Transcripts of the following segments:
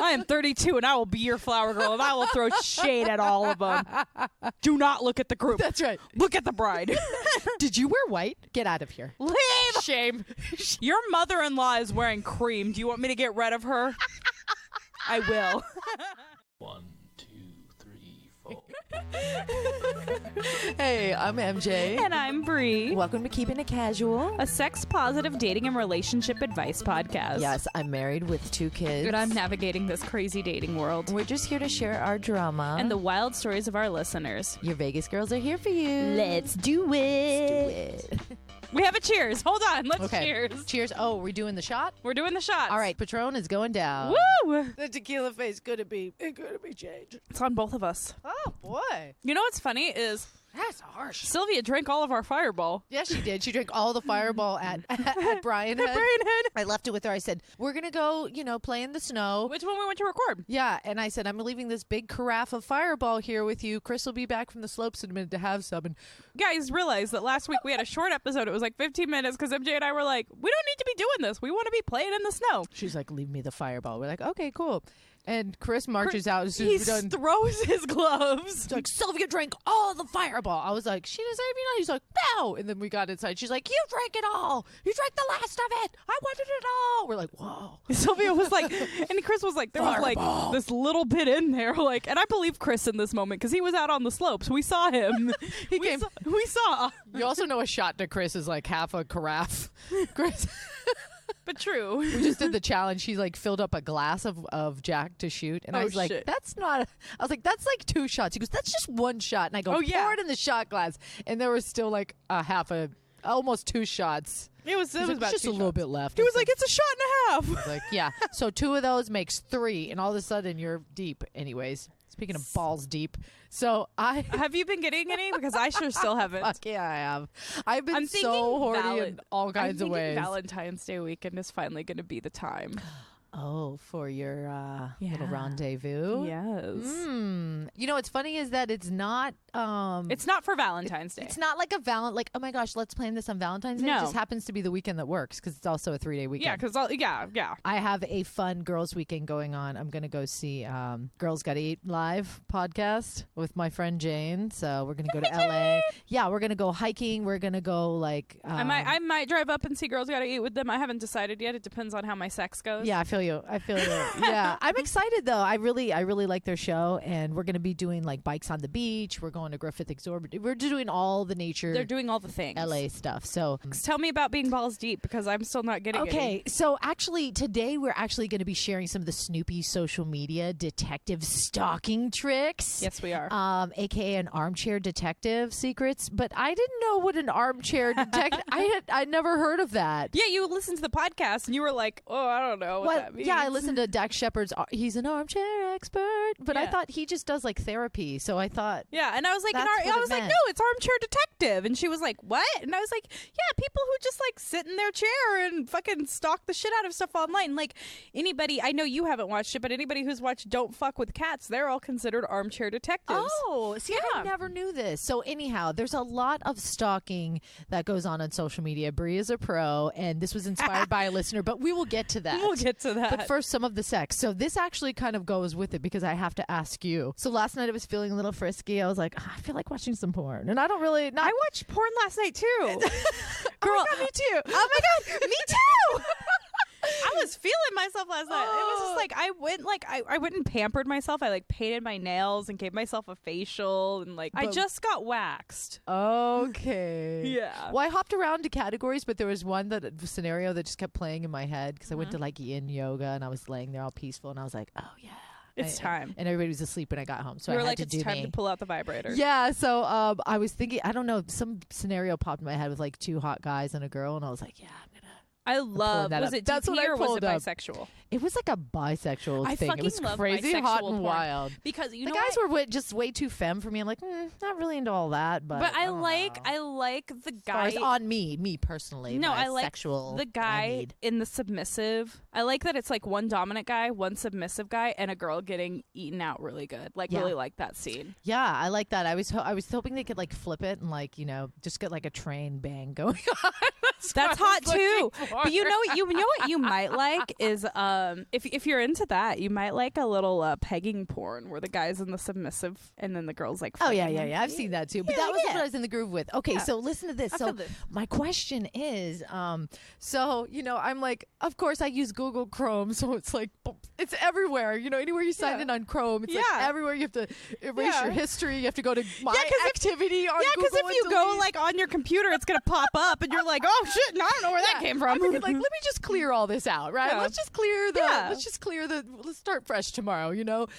I am 32 and I will be your flower girl and I will throw shade at all of them. Do not look at the group. That's right. Look at the bride. Did you wear white? Get out of here. Leave. Shame. Your mother-in-law is wearing cream. Do you want me to get rid of her? I will. 1, 2, 3, 4. Hey, I'm MJ. And I'm Bree. Welcome to Keeping It Casual, A sex-positive dating and relationship advice podcast. Yes, I'm married with 2 kids. And I'm navigating this crazy dating world. We're just here to share our drama. And the wild stories of our listeners. Your Vegas girls are here for you. Let's do it. We have a cheers. Hold on. Let's cheers. Cheers. Oh, we're doing the shot? We're doing the shots. All right, Patron is going down. Woo! The tequila face could be changed. It's on both of us. Oh, boy. You know what's funny is That's harsh. Sylvia drank all of our Fireball. Yes, she did. She drank all the Fireball at Brian Head. I left it with her. I said, we're going to go, play in the snow. Which one we went to record? Yeah, and I said, I'm leaving this big carafe of Fireball here with you. Chris will be back from the slopes in a minute to have some. And guys, realize that last week we had a short episode. It was like 15 minutes because MJ and I were like, we don't need to be doing this. We want to be playing in the snow. she's like, leave me the Fireball. We're like, okay, cool. And Chris marches out as soon as we're done. Throws his gloves. She's like, Sylvia drank all the Fireball. I was like, she deserves you. He's like, no. And then we got inside. She's like, you drank it all. You drank the last of it. I wanted it all. We're like, whoa. Sylvia was like, and Chris was like, there was Fireball. like this little bit in there. Like, and I believe Chris in this moment because he was out on the slopes. We saw him. We saw. You also know a shot to Chris is like half a carafe. Chris. But true. We just did the challenge. She like filled up a glass of Jack to shoot. And I was like, shit. that's like 2 shots. He goes, that's just 1 shot. And I go, Oh, yeah. pour it in the shot glass. And there was still like almost 2 shots. It was about just 2 a little shots. bit left. He was like, it's a shot and a half. I was like, yeah. So 2 of those makes 3. And all of a sudden you're deep. Anyways, speaking of balls deep. So Have you been getting any? Because I sure still haven't. Fuck yeah, I have. I've been I'm so horny in all kinds of ways. Valentine's Day weekend is finally going to be the time. Oh, for your little rendezvous? Yes. What's funny is that it's not... It's not for Valentine's Day. It's not like a oh my gosh, let's plan this on Valentine's Day. No. It just happens to be the weekend that works because it's also a 3-day weekend. Yeah, because yeah. I have a fun girls' weekend going on. I'm going to go see Girls Gotta Eat live podcast with my friend Jane. So we're going to go to LA. Yeah, we're going to go hiking. We're going to go like... I might drive up and see Girls Gotta Eat with them. I haven't decided yet. It depends on how my sex goes. Yeah, I feel you. Yeah, I'm excited though. I really like their show, and we're going to be doing like bikes on the beach. We're going to Griffith Exorbitant. We're doing all the nature. They're doing all the things. LA stuff. So tell me about being balls deep because I'm still not getting okay. So actually, today we're actually going to be sharing some of the Snoopy social media detective stalking tricks. Yes, we are. AKA an armchair detective secrets. But I didn't know what an armchair detective. I'd never heard of that. Yeah, you listened to the podcast and you were like, oh, I don't know what that means. Yeah, I listened to Dax Shepard's. He's an armchair expert, but I thought he just does like therapy. So I thought, yeah, and I was like, like, no, it's armchair detective, and she was like, what? And I was like, yeah, people who just like sit in their chair and fucking stalk the shit out of stuff online. Like anybody, I know you haven't watched it, but anybody who's watched Don't Fuck with Cats, they're all considered armchair detectives. Oh, see, I never knew this. So anyhow, there's a lot of stalking that goes on social media. Bree is a pro, and this was inspired by a listener, but we will get to that. We'll get to that. But first, some of the sex. So this actually kind of goes with it because I have to ask you. So last night I was feeling a little frisky. I was like, I feel like watching some porn, and I don't really. I watched porn last night too. Girl, oh my God, me too. Oh my God, me too. I was feeling myself last night. It was just like I went and pampered myself. I like painted my nails and gave myself a facial and like I just got waxed. Okay. Yeah. Well, I hopped around to categories, but there was one scenario that just kept playing in my head because I went to like yin yoga and I was laying there all peaceful and I was like, oh yeah. It's time. And everybody was asleep when I got home. So you were I had like, to it's do time to pull out the vibrator. Yeah. So I was thinking, I don't know, some scenario popped in my head with like 2 hot guys and a girl. And I was like, yeah, I'm going to. I love. Was it That's what I DP or was it pulled up. bisexual? It was like a bisexual I thing. fucking It was love crazy, bisexual hot, and porn. wild. Because you the know guys were just way too femme for me. I'm like, not really into all that. But I like the guy. As far as on me personally. No, I like sexual the guy need. in the submissive. I like that it's like one dominant guy, one submissive guy, and a girl getting eaten out really good. Like really like that scene. Yeah, I like that. I was hoping they could like flip it and like just get like a train bang going on. That's hot too. But you know what you might like is If you're into that, you might like a little pegging porn where the guy's in the submissive and then the girl's like, Oh, yeah, fighting yeah, him. yeah. I've seen that too. But that was what I was in the groove with. Okay, Yeah. so listen to this. I So feel this. my question is, so, I'm like, of course I use Google Chrome, so it's like, it's everywhere. Anywhere you sign Yeah. in on Chrome, it's like Yeah. everywhere. You have to erase Yeah. your history. You have to go to my 'cause if- activity on Yeah, Google. because if you and go delete. like on your computer, it's gonna pop up, and you're like, "Oh shit! No, I don't know where that Yeah, came I from." figured, like, let me just clear all this out, right? Yeah. Let's just clear the. Yeah. Let's start fresh tomorrow.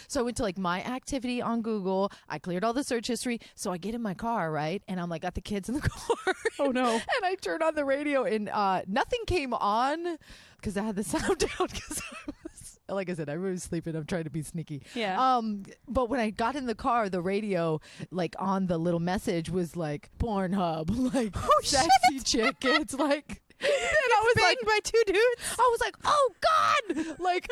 So I went to like my activity on Google. I cleared all the search history. So I get in my car, right, and I'm like, got the kids in the car. Oh no! And I turn on the radio, and nothing came on because I had the sound down because I was. Like I said, I was sleeping. I'm trying to be sneaky. Yeah. But when I got in the car, the radio, like on the little message, was like Pornhub, like sexy chickens, like. And I was Banged by two dudes. I was like, oh God! Like,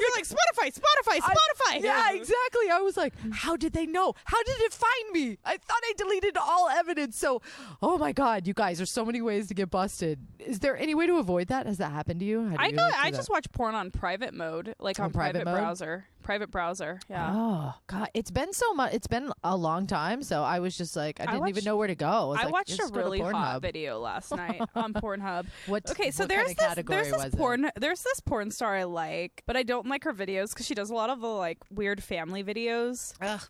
You're like Spotify. yeah, exactly. I was like, how did they know? How did it find me? I thought I deleted all evidence. So, oh my God, you guys, there's so many ways to get busted. Is there any way to avoid that? Has that happened to you? How do you like I do just that? watch porn on private mode, like On on private private mode? browser. Private browser. Yeah. Oh God, it's been so much. It's been a long time, so I was just like, I didn't even watched- know where to go. I like, watched just a go to really hot Pornhub. video last night on Pornhub. Okay, So what there's kind of category there's was this it? porn there's this porn star I like, but I don't like her videos because she does a lot of the like weird family videos. Ugh.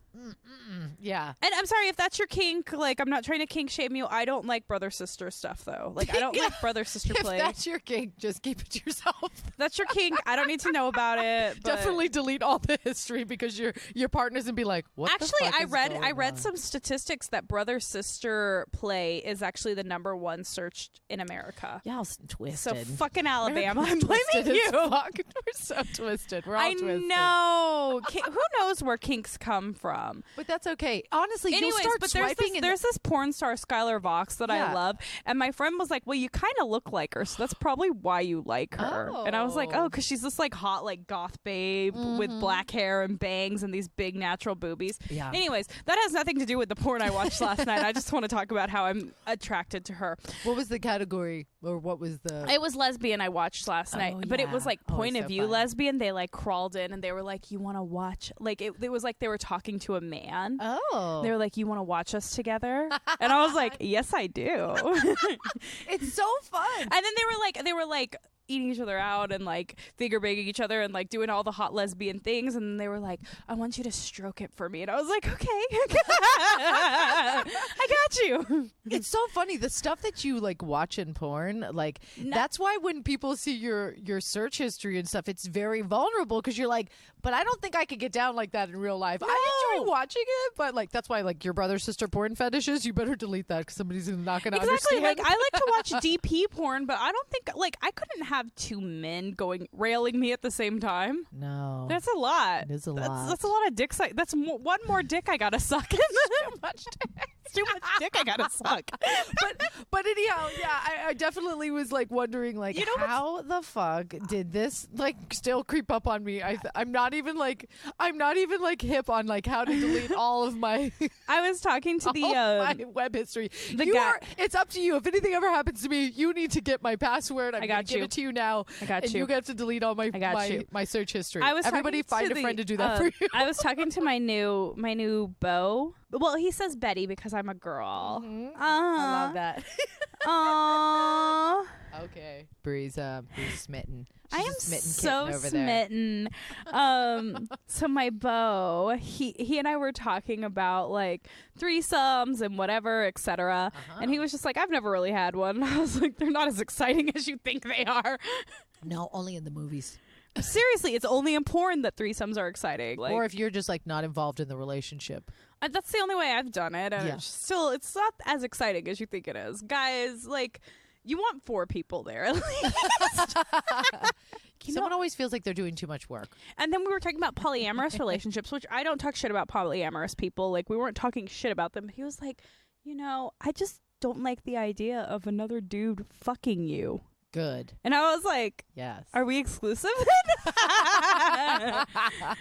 Yeah. And I'm sorry if that's your kink. Like I'm not trying to kink shame you. I don't like brother sister stuff though. Like I don't like brother sister If play. that's your kink, just keep it to yourself. That's your kink. I don't need to know about it. But Definitely delete all the history because your partner's and be like, what? Actually, the fuck I is read going on? some statistics that brother sister play is actually the #1 searched in America. Y'all twisted. So fucking Alabama, I'm America's blaming twisted you. as fuck. We're so twisted. We're all I twisted. know. Who knows where kinks come from? But that's okay. Honestly, you'll Anyways, start but swiping there's this porn star Skylar Vox that Yeah. I love, and my friend was like, "Well, you kind of look like her, so that's probably why you like her." And I was like, Oh. "Oh, because she's this like hot like goth babe with black hair and bangs and these big natural boobies." Yeah. Anyways, that has nothing to do with the porn I watched last night. I just want to talk about how I'm attracted to her. What was the category, or what was the? It was lesbian I watched last night, but it was yeah. like Oh, point so of view fun. lesbian. They like crawled in and they were like, "You want to watch?" Like it was like they were talking to a man. Oh, They were like, "You want to watch us together?" And I was like, "Yes, I do." it's so fun. And then they were like eating each other out and like finger banging each other and like doing all the hot lesbian things. And then they were like, "I want you to stroke it for me." And I was like, "Okay, I got you." It's so funny the stuff that you like watch in porn. Like that's why when people see your search history and stuff, it's very vulnerable because you're like, but I don't think I could get down like that in real life. I enjoy watching it, but like that's why like your brother sister porn fetishes. You better delete that because somebody's not going to Exactly. understand. Like I like to watch DP porn, but I don't think like I couldn't have two men going railing me at the same time. no, That's a lot. It is a lot. That's a lot of dicks. That's one more dick I gotta suck. Too much dick I gotta suck. but anyhow, yeah, I definitely was like wondering like how the fuck did this like still creep up on me? I'm not even like hip on like how to delete all of my I was talking to my web history. It's up to you. If anything ever happens to me, you need to get my password. I'm gonna give it to you now. I got and you. you have to delete all my you. my search history. I was Everybody talking find to a friend to do that for you. I was talking to my new beau. Well, he says Betty because I'm a girl. I love that. Aww. Okay. Bree's smitten. I am She's a smitten so kitten over there. smitten. So my beau, he and I were talking about like threesomes and whatever, etc. And he was just like, "I've never really had one." I was like, "They're not as exciting as you think they are." No, only in the movies. Seriously, it's only in porn that threesomes are exciting. Like, Or if you're just like not involved in the relationship. that's the only way I've done it, and Yeah. it's not as exciting as you think it is, guys. Like, you want 4 people there at least. Someone always feels like they're doing too much work. And then we were talking about polyamorous relationships, which I don't talk shit about polyamorous people. Like, we weren't talking shit about them. He was like, I just don't like the idea of another dude fucking you. Good. And I was like, Yes. are we exclusive then?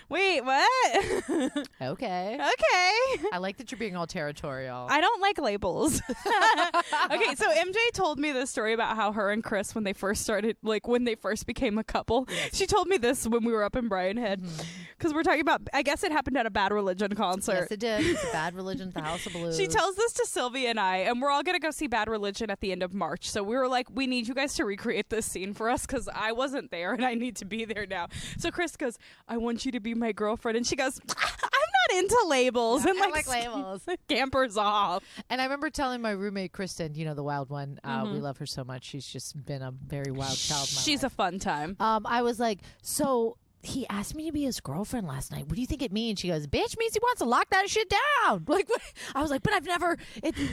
Wait, what? Okay. Okay. I like that you're being all territorial. I don't like labels. Okay, so MJ told me this story about how her and Chris, when they first started, like when they first became a couple, she told me this when we were up in Brian Head. Because we're talking about, I guess it happened at a Bad Religion concert. Yes, it did. It's a Bad Religion, the House of Blues. She tells this to Sylvia and I, and we're all going to go see Bad Religion at the end of March. So we were like, we need you guys to recreate this scene for us because I wasn't there and I need to be there now. So Chris goes, I want you to be my girlfriend. And she goes, I'm not into labels. And I like labels. Scampers off. And I remember telling my roommate, Kristen, the wild one, we love her so much. She's just been a very wild child in my She's life. a fun time. I was like, so he asked me to be his girlfriend last night. What do you think it means? She goes, bitch, means he wants to lock that shit down. Like, what? I was like, but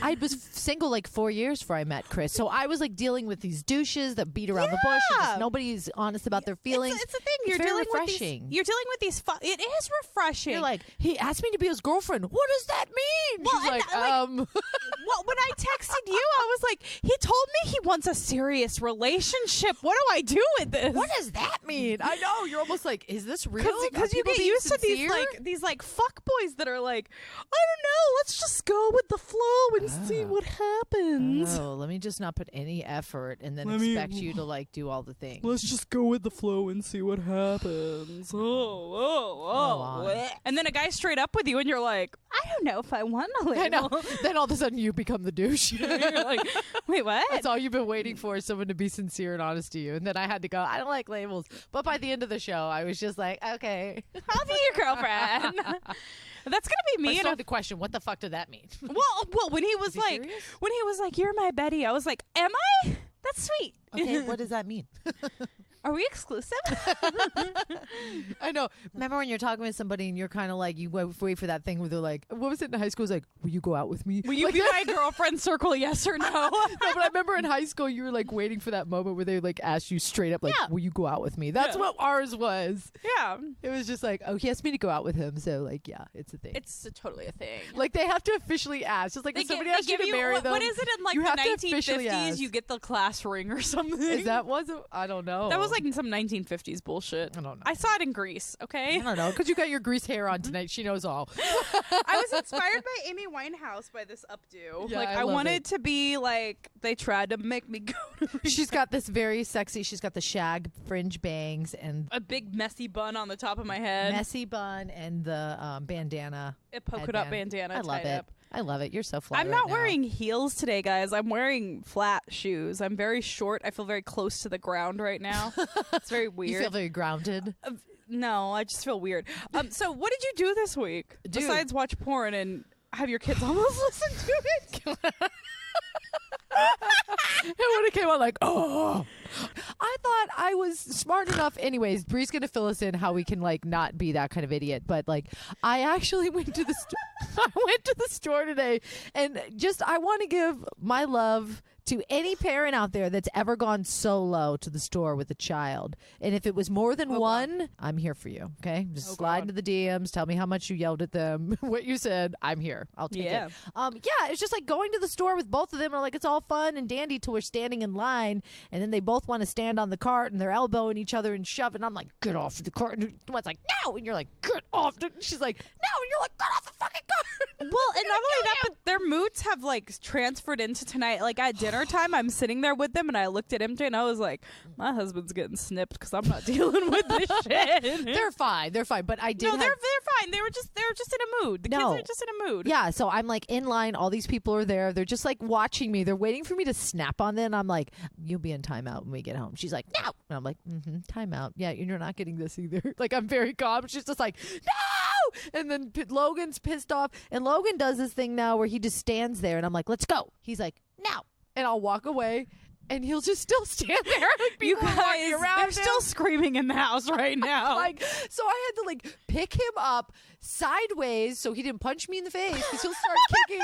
I was single like 4 years before I met Chris. So I was like dealing with these douches that beat around the bush. And just nobody's honest about their feelings. It's a thing. You're very dealing refreshing. You're dealing with these. It is refreshing. You're like, he asked me to be his girlfriend. What does that mean? Well, She's like, Well, when I texted you, I was like, he told me he wants a serious relationship. What do I do with this? what does that mean? I know. You're almost like, is this real? Because Are you people get being used to sincere? these fuck boys that are like, I don't know, let's just go with the flow and see what happens. Oh, let me just not put any effort and then expect you to like do all the things. Let's just go with the flow and see what happens. Oh. And then a guy straight up with you and you're like, I don't know if I want to I know. label. Then all of a sudden you become the douche. You're like, wait, what? That's all you've been waiting for, is someone to be sincere and honest to you. And then I had to go, I don't like labels. But by the end of the show, I was just like, okay. I'll be your girlfriend. That's gonna be I me. still have the question, what the fuck did that mean? Well, when he was he like, serious? you're my Betty, I was like, am I? That's sweet. Okay, what does that mean? Are we exclusive? I know. Remember when you're talking with somebody and you're kind of like, you wait for that thing where they're like, what was it in high school? It was like, will you go out with me? Will you be my girlfriend? Circle yes or no. No, but I remember in high school you were like waiting for that moment where they like asked you straight up like, Yeah. will you go out with me? That's what ours was. Yeah, It was just like, oh, he asked me to go out with him, so like, yeah, it's a thing. it's totally a thing. Like they have to officially ask. Just like if somebody asks you to marry them. What is it in like you the have to officially 1950s? ask. You get the class ring or something. Is that I don't know. That was like in some 1950s bullshit. I don't know. I saw it in Greece. Okay. I don't know, because you got your grease hair on tonight. She knows all. I was inspired by Amy Winehouse by this updo. Yeah, like I I love wanted it. to be like they tried to make me go to She's got this very sexy. She's got the shag fringe bangs and a big messy bun on the top of my head. messy bun and the bandana. A polka dot headband. bandana I love tied it. up. I love it. You're so fly. I'm right not now. wearing heels today, guys. I'm wearing flat shoes. I'm very short. I feel very close to the ground right now. It's very You weird. feel very grounded. No, I just feel weird. So what did you do this week Dude. besides watch porn and have your kids almost listen to it? And when it came out, like, oh, I thought I was smart enough. Anyways, Bree's gonna fill us in how we can like not be that kind of idiot. But like, I actually went to the I went to the store today, and just I want to give my love to any parent out there that's ever gone solo to the store with a child. And if it was more than one, I'm here for you. Okay, just slide into the DMs. Tell me how much you yelled at them, what you said. I'm here. I'll take Yeah. it. Yeah, it's just like going to the store with both of them. And like it's all fun and dandy till we're standing in line, and then they both want to stand on the cart and they're elbowing each other and shoving. And I'm like, get off the cart. And one's like, no, and you're like, get off. And she's like, no, and you're like, get off the fucking cart. Well, and not only that, but their moods have like transferred into tonight. Like at dinner time, I'm sitting there with them, and I looked at MJ, and I was like, "My husband's getting snipped because I'm not dealing with this shit." They're fine. They're fine. But I did. No, have- they're fine. They were just in a mood. The kids are just in a mood. Yeah, so I'm like in line. All these people are there. They're just like watching me. They're waiting for me to snap on them. I'm like, you'll be in timeout when we get home. She's like, no. And I'm like, timeout. Yeah, and you're not getting this either. Like, I'm very calm. She's just like, no. And then Logan's pissed off. And Logan does this thing now where he just stands there. And I'm like, let's go. He's like, no. And I'll walk away. And he'll just still stand there. Like, You people are walking guys, around they're him. still screaming in the house right now. Like, so I had to like pick him up, sideways so he didn't punch me in the face because he'll start kicking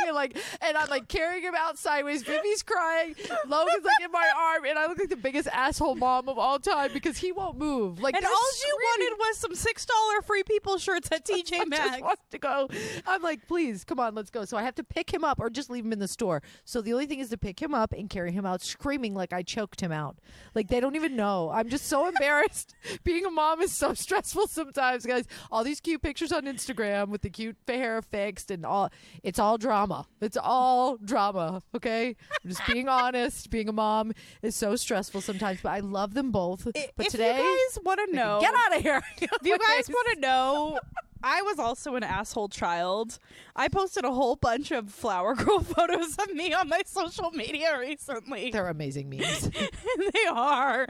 and I'm like carrying him out sideways. Vivi's crying. Logan's like in my arm, and I look like the biggest asshole mom of all time because he won't move. Like, and all you wanted was some $6 free people shirts at TJ Maxx. I just want to go. I'm like, please, come on, let's go. So I have to pick him up or just leave him in the store. So the only thing is to pick him up and carry him out screaming like I choked him out. Like, they don't even know. I'm just so embarrassed. Being a mom is so stressful sometimes, guys. All these cute pictures on Instagram with the cute hair fixed and all. It's all drama. It's all drama, okay? I'm just being honest. Being a mom is so stressful sometimes, but I love them both. But if today, you guys want to know, get out of here. If you guys want to know, I was also an asshole child. I posted a whole bunch of Flower Girl photos of me on my social media recently. They're amazing memes. They are.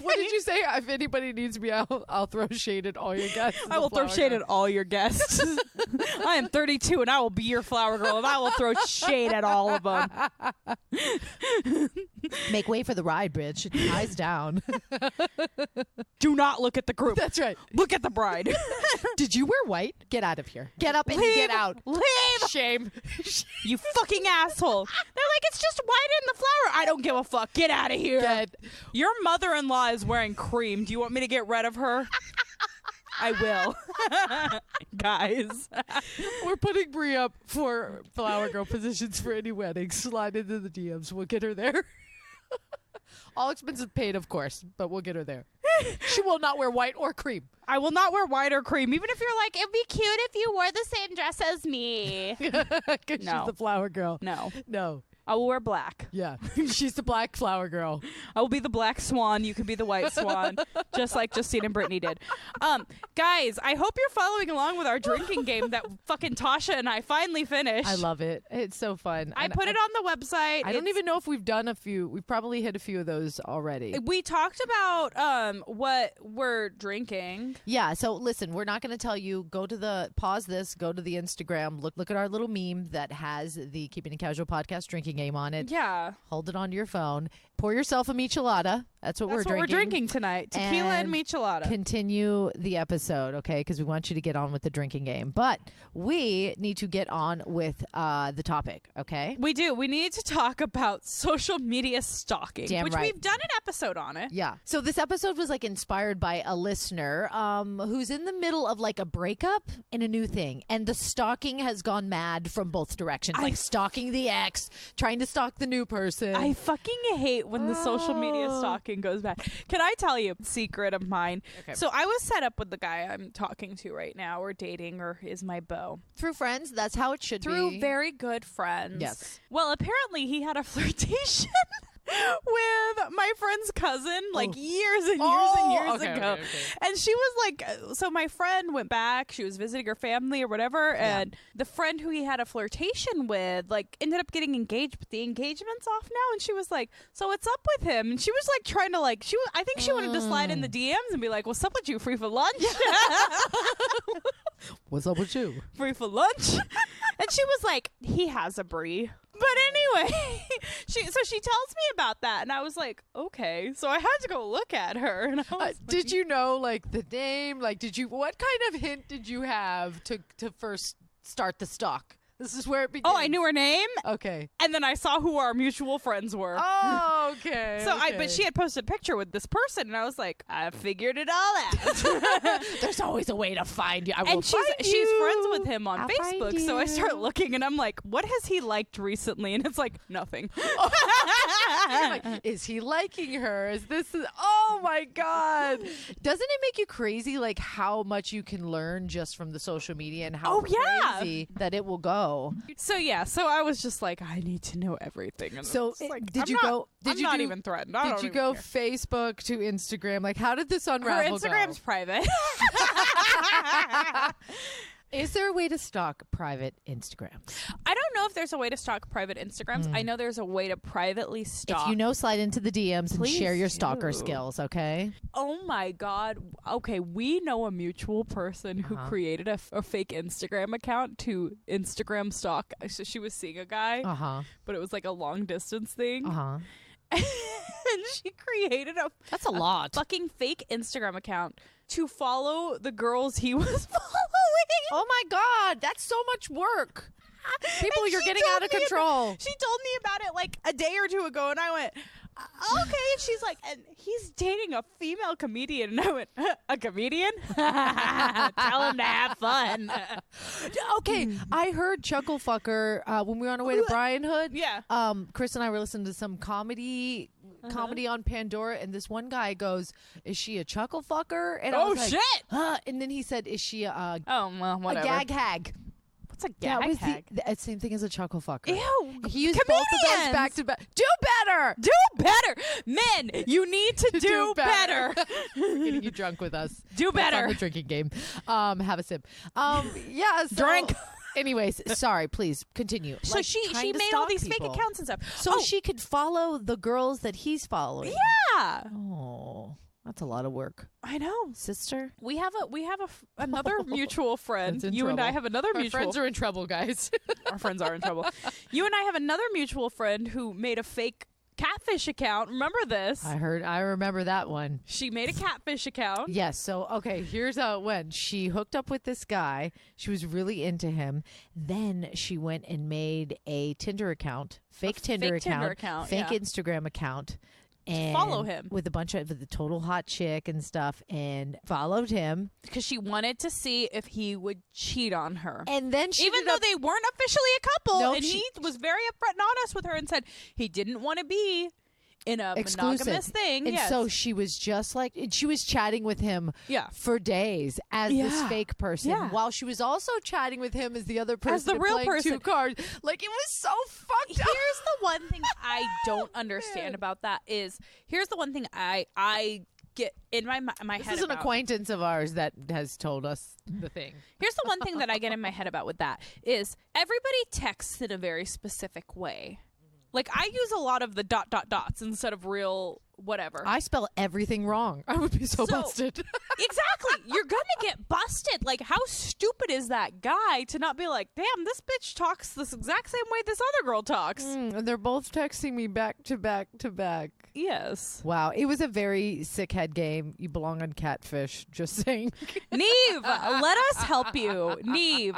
What did you say? If anybody needs me, I'll throw shade at all your guests. I will throw shade at all your guests. I am 32 and I will be your Flower Girl and I will throw shade at all of them. Make way for the ride, bitch. It ties down. Do not look at the group. That's right. Look at the bride. Did you wear white? Get out of here. Get up and Leave. get out. Leave. Shame. You fucking asshole. They're like, it's just white in the flower. I don't give a fuck. Get out of here. Your mother-in-law is wearing cream. Do you want me to get rid of her? I will. Guys. We're putting Bree up for Flower Girl positions for any weddings. Slide into the DMs. We'll get her there. All expenses paid, of course, but we'll get her there. She will not wear white or cream. I will not wear white or cream, even if you're like, it'd be cute if you wore the same dress as me. Because No. she's the Flower Girl. No. I will wear black. Yeah. She's the Black Flower Girl. I will be the black swan. You can be the white swan, just like Justine and Brittany did. Guys, I hope you're following along with our drinking game that fucking Tasha and I finally finished. I love it. It's so fun. I put it on the website. I don't even know if we've done a few. We've probably hit a few of those already. We talked about what we're drinking. Yeah, so listen, we're not going to tell you. Pause this, go to the Instagram, look at our little meme that has the Keeping It Casual podcast drinking game on it. Yeah. Hold it onto your phone. Pour yourself a michelada. That's what we're drinking tonight. Tequila and michelada. Continue the episode, okay? Because we want you to get on with the drinking game. But we need to get on with the topic, okay? We do. We need to talk about social media stalking, which right. we've done an episode on it. Yeah. So this episode was like inspired by a listener who's in the middle of like a breakup and a new thing. And the stalking has gone mad from both directions. Like stalking the ex, trying to stalk the new person. I fucking hate when the social media stalking goes bad. Can I tell you a secret of mine? Okay. So I was set up with the guy I'm talking to right now, or dating, or is my beau. Through friends, that's how it should be. Through very good friends. Yes. Well, apparently he had a flirtation with my friend's cousin like years and years ago. Okay. And she was like, so my friend went back, she was visiting her family or whatever, and the friend who he had a flirtation with like ended up getting engaged, but the engagement's off now. And she was like, so what's up with him? And she was like trying to like, I think she wanted to slide in the DMs and be like, what's up with you, free for lunch? What's up with you? Free for lunch? And she was like, he has a Bree. But anyway, she tells me about that, and I was like, okay. So I had to go look at her. And I was did you know like the name? Like, what kind of hint did you have to first start the stalk? This is where it begins. Oh, I knew her name. Okay. And then I saw who our mutual friends were. Oh, okay. But she had posted a picture with this person, and I was like, I figured it all out. There's always a way to find you. She's friends with him on Facebook, so I start looking, and I'm like, what has he liked recently? And it's like, nothing. You're like, is he liking her? Oh my God. Doesn't it make you crazy like how much you can learn just from the social media and how crazy that it will go? So I was just like, I need to know everything. And so like, did you not even threatened. Did you go Facebook to Instagram? Like, how did this unravel? Her Instagram's private. Is there a way to stalk private Instagrams? I don't know if there's a way to stalk private Instagrams. I know there's a way to privately stalk. If you know, slide into the DMs and share your stalker do. skills, okay? Oh my God. Okay, we know a mutual person who created a fake Instagram account to Instagram stalk. So she was seeing a guy, but it was like a long distance thing. and she created That's a lot. fucking fake Instagram account to follow the girls he was following. Oh my God, that's so much work. People, And you're she getting told out of me control. She told me about it like a day or two ago, and I went, okay. And she's like, and he's dating a female comedian. And I went, a comedian? Tell him to have fun. Okay, I heard Chuckle Fucker when we were on our way to Brian Hood. Yeah. Chris and I were listening to some comedy on Pandora, and this one guy goes, "Is she a chuckle fucker?" And I was like, shit. and then he said, "Is she a Oh, well, whatever. gag hag?" What's a That gag was hag? the same thing as a chuckle fucker. Ew. He used both of those Comedians! back to back. Do better. Do better. Men, you need to do better. We're getting you drunk with us. Do That's better. on the drinking game. Have a sip. Yeah. So, Drink. Anyways, sorry. Please continue. So Like, she trying to made all stalk these people. fake accounts and stuff. So she could follow the girls that he's following. Yeah. Oh, that's a lot of work, I know. sister. We have another mutual friend. That's in You and I trouble. have another Our mutual friends are in trouble, guys. Our friends are in trouble. You and I have another mutual friend who made a fake catfish account. Remember this? I remember that one. She made a catfish account. Yes. So, okay, here's how it went. She hooked up with this guy. She was really into him. Then she went and made a Tinder account, fake Tinder account, fake yeah. Instagram account. And follow him. with a bunch of the total hot chick and stuff, and followed him. Because she wanted to see if he would cheat on her. And then she Even though they weren't officially a couple. No, and he was very upfront and honest with her and said he didn't want to be in a exclusive monogamous thing. And yes. so she was just like, and she was chatting with him Yeah. for days as this Yeah. fake person, Yeah. while she was also chatting with him as the other person, As the and real playing person. two cards. Like, it was so fucked up. Here's the one thing I don't understand about that is here's the one thing I get in my This head is an about. acquaintance of ours that has told us the thing. Here's the one thing that I get in my head about with that is everybody texts in a very specific way. Like I use a lot of the ... instead of real whatever. I spell everything wrong. I would be so busted. Exactly. You're going to get busted. Like, how stupid is that guy to not be like, damn, this bitch talks this exact same way this other girl talks? And they're both texting me back to back to back. Yes. Wow. It was a very sick head game. You belong on Catfish. Just saying. Neve, let us help you. Neve,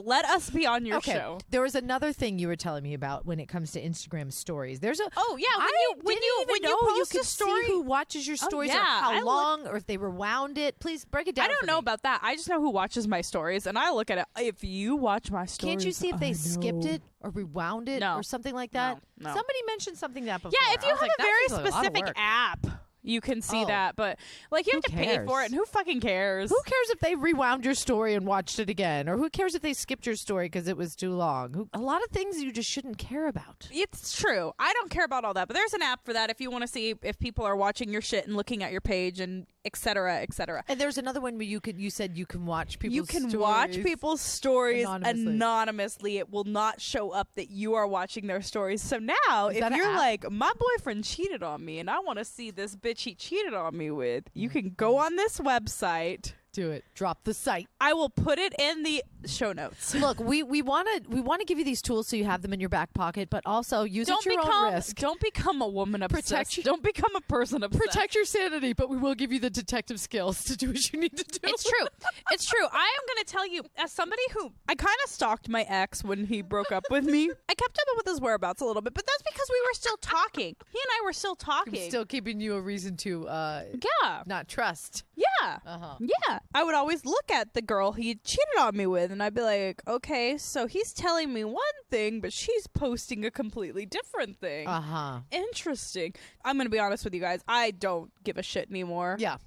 let us be on your show. There was another thing you were telling me about when it comes to Instagram stories. There's a Oh, yeah. When you post can a story, see who watches your stories or yeah, how I long or if they rewound it. Please break it down. I don't for know me. about that. I just know who watches my stories, and I look at it. If you watch my stories, Can't you see if they I skipped know. it or rewound it No. or something like that? No. Somebody mentioned something that before. Yeah, if you I was have like, a that very seems like a lot of specific work. app, you can see Oh. that. But like, you have Who to pay for cares? it, and who fucking cares? Who cares if they rewound your story and watched it again? Or who cares if they skipped your story because it was too long? A lot of things you just shouldn't care about. It's true. I don't care about all that, but there's an app for that if you want to see if people are watching your shit and looking at your page and et cetera, et cetera. And there's another one where you said you can watch people's You can stories. watch people's stories Anonymously. anonymously. It will not show up that you are watching their stories. So now, Is if that an you're app? like, my boyfriend cheated on me and I want to see this bitch he cheated on me with, you can go on this website. Do it. Drop the site. I will put it in the show notes. Look, we want to give you these tools so you have them in your back pocket, but also use it at your own risk. Don't become a woman obsessed. Protect your- Don't become a person obsessed. Protect your sanity, but we will give you the detective skills to do what you need to do. It's true. It's true. I am going to tell you, as somebody who I kind of stalked my ex when he broke up with me. I kept up with his whereabouts a little bit, but that's because we were still talking. He and I were still talking. I'm still keeping you a reason to yeah. not trust. Yeah. Uh-huh. Yeah. I would always look at the girl he cheated on me with, and I'd be like, okay, so he's telling me one thing, but she's posting a completely different thing. Uh-huh. Interesting. I'm going to be honest with you guys. I don't give a shit anymore. Yeah,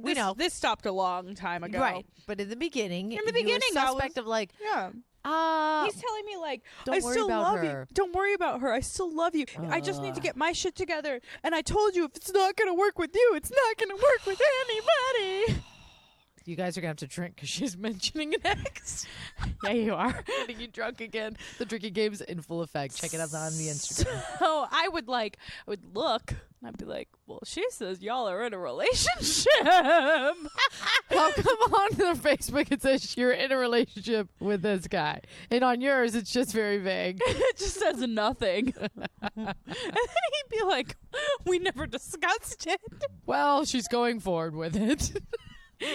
we know. This stopped a long time ago. Right. But in the beginning, In the you were beginning, I suspect was- of like, Yeah. He's telling me like, don't I worry still about love her. you. Don't worry about her. I still love you. I just need to get my shit together. And I told you if it's not going to work with you, it's not going to work with anybody. You guys are going to have to drink because she's mentioning an ex. Yeah, you are. Getting you drunk again. The drinking game's in full effect. Check it out on the Instagram. So I would look, and I'd be like, well, she says y'all are in a relationship. How come on their Facebook it says you're in a relationship with this guy? And on yours, it's just very vague. It just says nothing. And then he'd be like, we never discussed it. Well, she's going forward with it.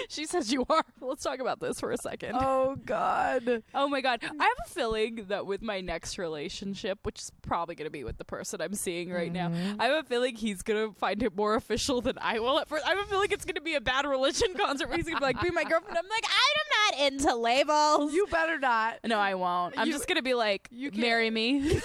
She says you are. Let's talk about this for a second. Oh, God. Oh my God. I have a feeling that with my next relationship, which is probably going to be with the person I'm seeing right now, I have a feeling he's going to find it more official than I will at first. I have a feeling it's going to be a Bad Religion concert where he's going to be like, be my girlfriend. I'm like, I'm not into labels. You better not. No, I won't. I'm just going to be like, marry me.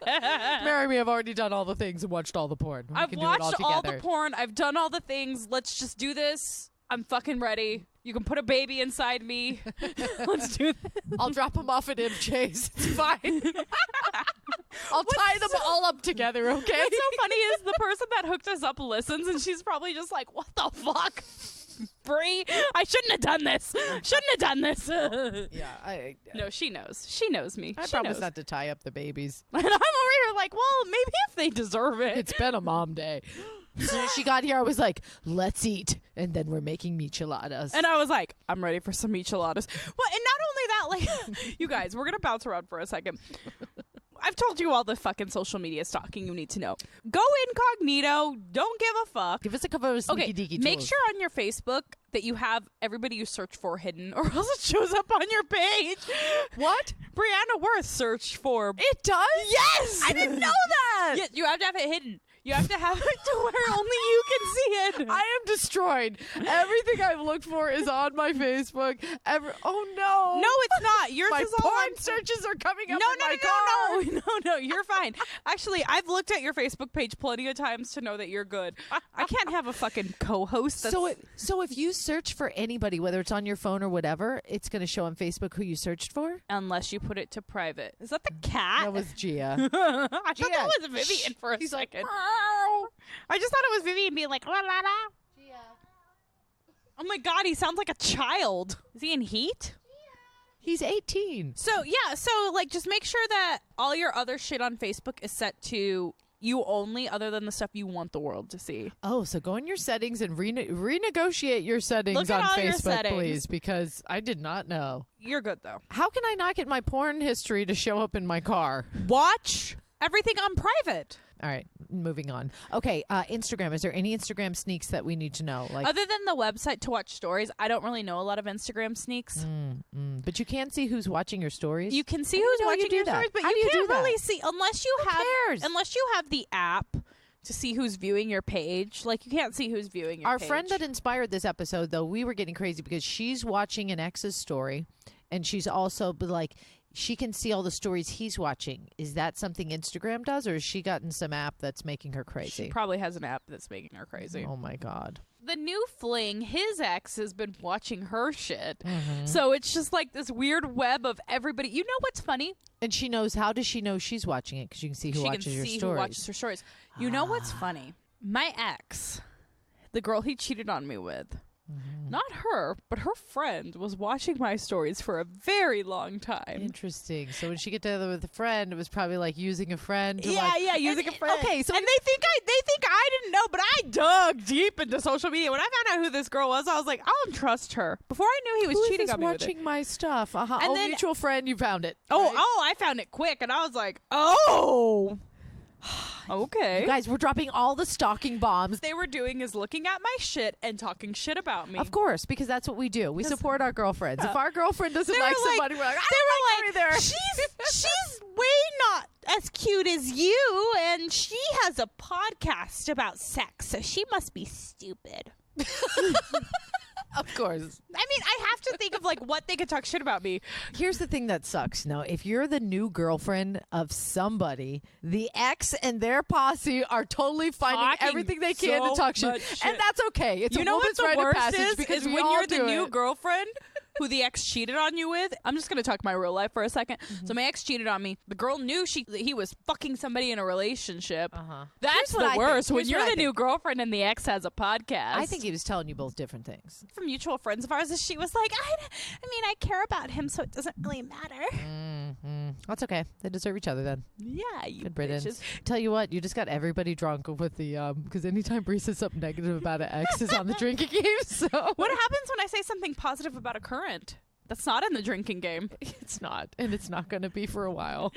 Marry me. I've already done all the things and watched all the porn. I've watched all the porn. I've done all the things. Let's just do this. I'm fucking ready. You can put a baby inside me. Let's do this. I'll drop them off at MJ's. It's fine. I'll tie them all up together, okay? What's so funny is the person that hooked us up listens, and she's probably just like, what the fuck? Bree, I shouldn't have done this. Yeah, No, she knows. She knows me. I She promise knows. not to tie up the babies. And I'm over here like, well, maybe if they deserve it. It's been a mom day. As soon as she got here, I was like, let's eat. And then we're making micheladas. And I was like, I'm ready for some micheladas. Well, and not only that, like, you guys, we're going to bounce around for a second. I've told you all the fucking social media stalking you need to know. Go incognito. Don't give a fuck. Give us a couple of sneaky deaky tools. Make sure on your Facebook that you have everybody you search for hidden, or else it shows up on your page. What? Brianna Worth searched for. It does? Yes! I didn't know that! Yeah, you have to have it hidden. You have to have it to where only you can see it. I am destroyed. Everything I've looked for is on my Facebook. Oh, no. No, it's not. Yours My is all porn on. searches are coming up No, in my car. no, you're fine. Actually, I've looked at your Facebook page plenty of times to know that you're good. I can't have a fucking co-host. So if you search for anybody, whether it's on your phone or whatever, it's going to show on Facebook who you searched for? Unless you put it to private. Is that the cat? That was Gia. I thought Gia. that was Vivian for a He's like, second. I just thought it was Vivian being like, la, la, la. Oh my God, he sounds like a child. Is he in heat? He's 18. So, yeah, like, just make sure that all your other shit on Facebook is set to you only, other than the stuff you want the world to see. Oh, so go in your settings and renegotiate your settings Look at on all your Facebook, settings. please, because I did not know. You're good, though. How can I not get my porn history to show up in my car? Watch everything on private. All right, moving on. Okay, Instagram. Is there any Instagram sneaks that we need to know? Like, Other than the website to watch stories, I don't really know a lot of Instagram sneaks. but you can see who's watching your stories. You can see How do who's you know watching you do your that? stories, but How you do you can't do that? really see unless you cares? have the app to see who's viewing your page. Like, you can't see who's viewing your Our page. friend that inspired this episode, though, we were getting crazy because she's watching an ex's story, and she's also like, she can see all the stories he's watching. Is that something Instagram does, or has she gotten some app that's making her crazy? She probably has an app that's making her crazy. Oh my God. The new fling, his ex has been watching her shit. So it's just like this weird web of everybody. You know what's funny? And she knows, how does she know she's watching it? Because you can see who watches your She can see stories. who watches her stories. You know what's funny? My ex, the girl he cheated on me with, not her, but her friend was watching my stories for a very long time. Interesting. So when she get together with a friend, it was probably like using a friend. To Using a friend. Okay, so and they think I didn't know, but I dug deep into social media. When I found out who this girl was, I was like, I don't trust her. Before I knew he was who cheating is on me with it. watching my stuff? And Oh, then- mutual friend, you found it. Oh, right? I found it quick, and I was like, oh, okay. You guys, we're dropping all the stalking bombs. They were doing is looking at my shit and talking shit about me. Of course, because that's what we do. We support our girlfriends. If our girlfriend doesn't They like were like- somebody, we're like, they I were don't like her either. she's way not as cute as you, and she has a podcast about sex, so she must be stupid. Of course. I mean, I have to think of like what they could talk shit about me. Here's the thing that sucks. Now, if you're the new girlfriend of somebody, the ex and their posse are totally finding Talking everything they can so to talk shit. much shit. And that's okay. It's You a know woman's what's the rite of worst passage because is we when all you're the do new it. girlfriend who the ex cheated on you with. I'm just gonna talk my real life for a second. So my ex cheated on me. The girl knew he was fucking somebody in a relationship. That's the worst. When you're the new girlfriend and the ex has a podcast. I think he was telling you both different things. From mutual friends of ours, she was like, I mean, I care about him, so it doesn't really matter. That's okay. They deserve each other then. Yeah, you Good riddance. bitches. Tell you what, you just got everybody drunk with the because anytime Bree says something negative about an ex is on the drinking game. So What happens when I say something positive about a current? That's not in the drinking game. it's not, and it's not going to be for a while.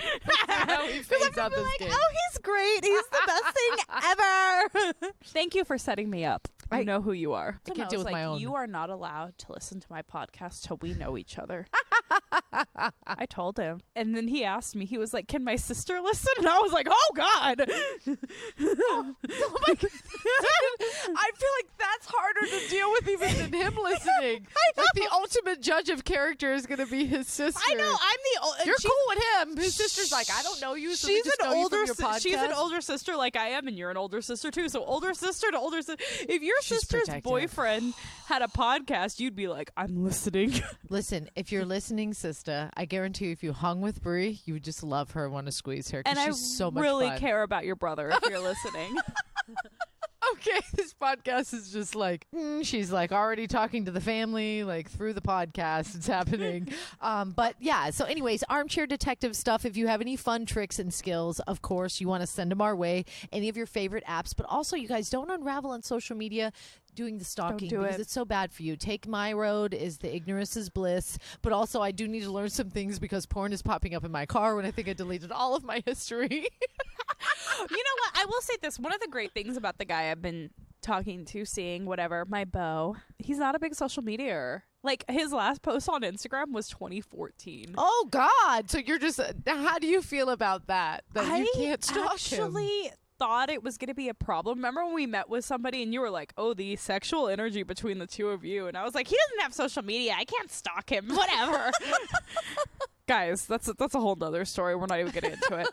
How he fades out this game. Oh, he's great. He's the best thing ever. Thank you for setting me up. I know who you are. I can't deal with my own. You are not allowed to listen to my podcast till we know each other. I told him. And then he asked me, he was like, can my sister listen? And I was like, oh, God. Oh my God. I feel like that's harder to deal with even than him listening. Like the ultimate judge of character is going to be his sister. I know. I'm You're cool with him. His sister's like, I don't know you. So she's just an know you older from your podcast. she's an older sister like I am, and you're an older sister too. So older sister to older sister. If your She's sister's protective. boyfriend had a podcast, you'd be like, I'm listening. Listen, if you're listening, sister, I guarantee you if you hung with Bree, you would just love her, want to squeeze her. And I she's so much really fun. care about your brother if you're listening. Okay, this podcast is just like, she's like already talking to the family, like through the podcast. It's happening. But yeah, so anyways, armchair detective stuff. If you have any fun tricks and skills, of course, you want to send them our way. Any of your favorite apps. But also, you guys don't unravel on social media doing the stalking because it's so bad for you. Take my road is the ignorance is bliss. But also, I do need to learn some things because porn is popping up in my car when I think I deleted all of my history. You know what? I will say this. One of the great things about the guy I've been talking to, seeing, whatever, my beau, he's not a big social media. Like, his last post on Instagram was 2014. Oh, God. So you're just, how do you feel about that? That you can't stalk him? I actually thought it was going to be a problem. Remember when we met with somebody and you were like, oh, the sexual energy between the two of you. And I was like, he doesn't have social media. I can't stalk him. Whatever. Guys, that's a whole nother story. We're not even getting into it.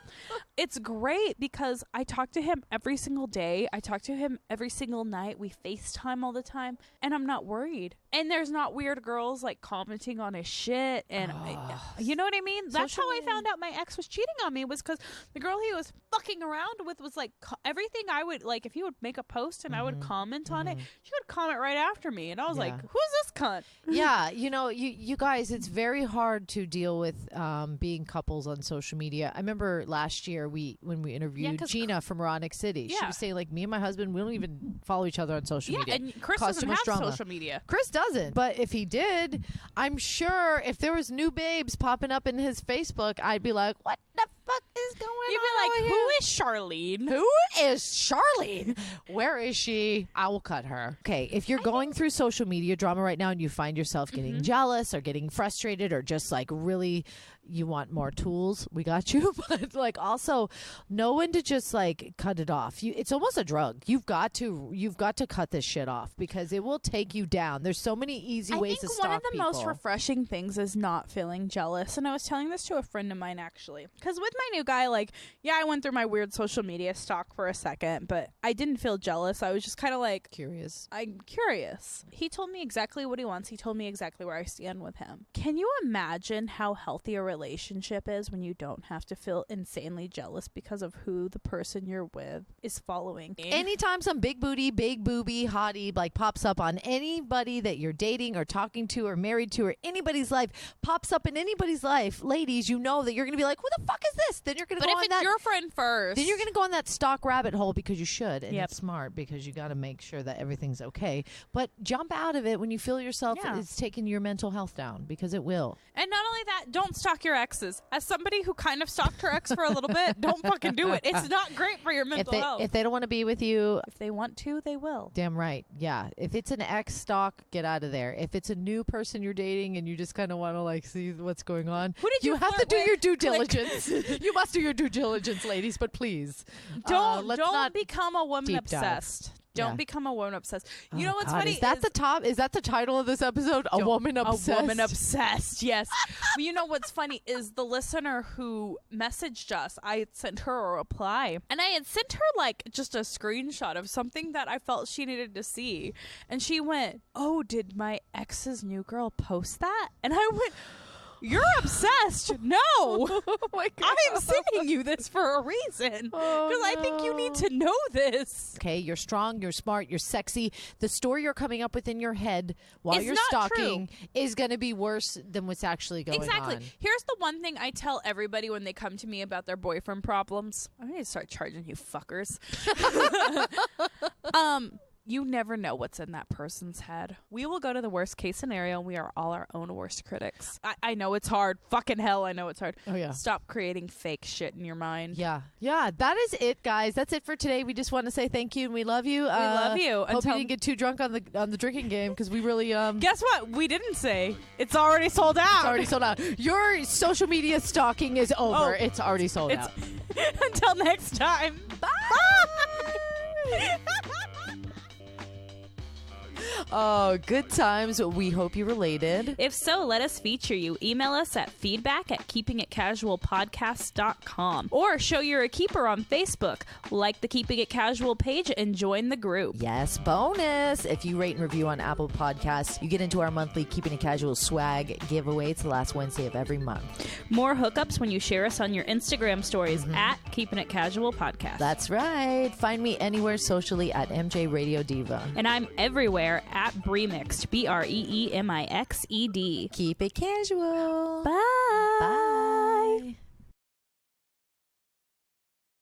It's great because I talk to him every single day. I talk to him every single night. We FaceTime all the time, and I'm not worried. And there's not weird girls like commenting on his shit, and you know what I mean? That's how I found out my ex was cheating on me, was because the girl he was fucking around with was like everything I would like. If he would make a post and I would comment on it, she would comment right after me, and I was like, "Who's this cunt?" Yeah, you know, you guys, it's very hard to deal with being couples on social media. I remember last year when we interviewed Gina from Ronick City, she was saying like, me and my husband, we don't even follow each other on social media. And Chris Cause doesn't too much have drama. social media. Chris doesn't, but if he did, I'm sure if there was new babes popping up in his Facebook, I'd be like, what the fuck is going on? You'd be like, who is Charlene? Who is Charlene? Where is she? I will cut her. Okay, if you're going through social media drama right now and you find yourself getting jealous or getting frustrated or just like really you want more tools, we got you. But like also know when to just like cut it off. It's almost a drug. You've got to cut this shit off because it will take you down. There's so many easy ways to stalk people. I think one of the most refreshing things is not feeling jealous. And I was telling this to a friend of mine actually. Because with my new guy, like, yeah, I went through my weird social media stalk for a second, but I didn't feel jealous. I was just kind of like curious. I'm curious. He told me exactly what he wants. He told me exactly where I stand with him. Can you imagine how healthy a relationship is when you don't have to feel insanely jealous because of who the person you're with is following? Anytime some big booty, big booby, hottie like pops up on anybody that you're dating or talking to or married to or anybody's life, pops up in anybody's life, ladies, you know that you're going to be like, who the fuck is this? Then you're going to go on that. But if it's your friend first. Then you're going to go on that stalk rabbit hole because you should. And it's smart because you got to make sure that everything's okay. But jump out of it when you feel yourself is taking your mental health down because it will. And not only that, don't stalk your exes. As somebody who kind of stalked her ex for a little bit, don't fucking do it. It's not great for your mental health. If they don't want to be with you. If they want to, they will. Damn right. Yeah. If it's an ex stalk, get out of there. If it's a new person you're dating and you just kind of want to like see what's going on, who did you have to do with? your due diligence. You must do your due diligence, ladies, but please. Don't become a woman obsessed. Don't become a woman obsessed. You know what's God, funny? Is that the top? Is that the title of this episode? A woman obsessed. A woman obsessed. Yes. Well, you know what's funny is the listener who messaged us. I had sent her a reply, and I had sent her like just a screenshot of something that I felt she needed to see, and she went, "Oh, did my ex's new girl post that?" And I went, "You're obsessed." No. Oh my God. I am sending you this for a reason. Because I think you need to know this. Okay, you're strong, you're smart, you're sexy. The story you're coming up with in your head while It's you're not stalking is going to be worse than what's actually going Exactly. on. Here's the one thing I tell everybody when they come to me about their boyfriend problems. I need to start charging you fuckers. You never know what's in that person's head. We will go to the worst case scenario, and we are all our own worst critics. I know it's hard. Fucking hell, I know it's hard. Oh, yeah. Stop creating fake shit in your mind. Yeah, that is it, guys. That's it for today. We just want to say thank you and we love you. We love you. Hope you didn't get too drunk on the drinking game because we really Guess what? We didn't say. It's already sold out. It's already sold out. Your social media stalking is over. It's already sold out. Until next time. Bye. Oh, good times. We hope you related. If so, let us feature you. Email us at feedback@keepingitcasualpodcast.com or show you're a keeper on Facebook. Like the Keeping It Casual page and join the group. Yes, bonus. If you rate and review on Apple Podcasts, you get into our monthly Keeping It Casual swag giveaway. It's the last Wednesday of every month. More hookups when you share us on your Instagram stories at Keeping It Casual Podcast. That's right. Find me anywhere socially at MJ Radio Diva. And I'm everywhere at Bree Mixed, BreeMixed. Keep it casual. Bye.